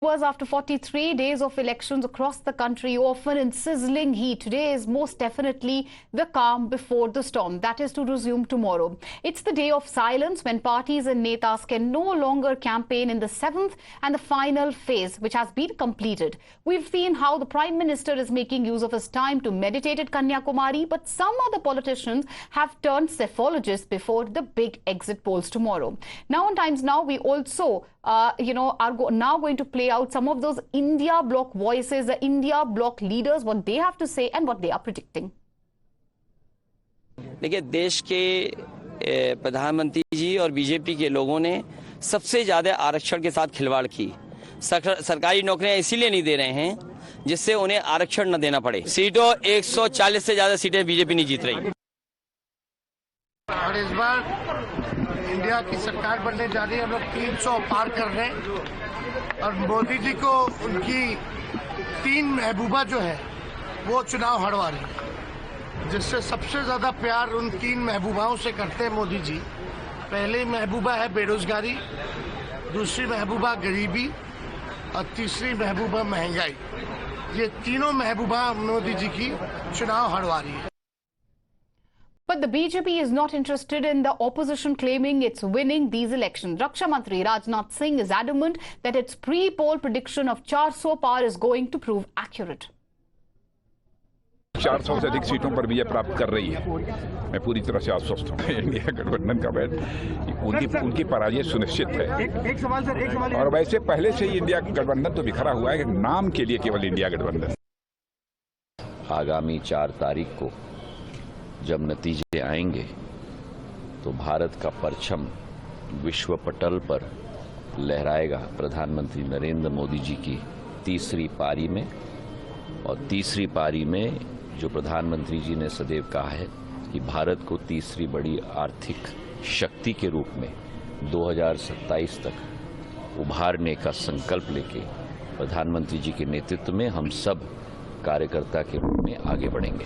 Was after 43 days of elections across the country, often in sizzling heat, today is most definitely the calm before the storm. That is to resume tomorrow. It's the day of silence when parties and netas can no longer campaign in the seventh and the final phase, which has been completed. We've seen how the Prime Minister is making use of his time to meditate at Kanyakumari, but some other politicians have turned psephologists before the big exit polls tomorrow. Now on Times Now, we also are now going to play out some of those India bloc voices, the India bloc leaders, what they have to say and what they are predicting. देखिए, देश के प्रधानमंत्री जी और BJP के लोगों ने सबसे ज्यादा आरक्षण के साथ खिलवाड़ की। सरकारी नौकरियां इसीलिए नहीं दे रहे हैं जिससे उन्हें आरक्षण न देना पड़े। सीटों 140 से ज्यादा सीटें बीजेपी नहीं जीत रही। और इस बार इंडिया की सरकार बनने जा रही है, हम लोग 300 पार कर रहे हैं और मोदी जी को उनकी 3 महबूबा जो है वो चुनाव हरवा रही है, जिससे सबसे ज्यादा प्यार उन 3 महबूबाओं से करते हैं मोदी जी। पहली महबूबा है बेरोजगारी, दूसरी महबूबा गरीबी और तीसरी महबूबा महंगाई। ये तीनों महबूबा मोदी जी की चुनाव हरवा रही है। But the BJP is not interested in the opposition claiming it's winning these elections. Raksha Mantri Rajnath Singh is adamant that its pre-poll prediction of 400 par is going to prove accurate. 400 से अधिक सीटों पर विजय प्राप्त कर रही है। मैं पूरी तरह से आश्वस्त हूँ। इंडिया गठबंधन का बैठ उनकी पराजय सुनिश्चित है। एक सवाल और वैसे पहले से ही इंडिया गठबंधन तो बिखरा हुआ है, नाम के लिए केवल इंडिया गठबंधन। आगामी 4 तारीख को जब नतीजे आएंगे तो भारत का परचम विश्व पटल पर लहराएगा प्रधानमंत्री नरेंद्र मोदी जी की तीसरी पारी में। और तीसरी पारी में जो प्रधानमंत्री जी ने सदैव कहा है कि भारत को तीसरी बड़ी आर्थिक शक्ति के रूप में 2027 तक उभारने का संकल्प लेके प्रधानमंत्री जी के नेतृत्व में हम सब कार्यकर्ता के रूप में आगे बढ़ेंगे।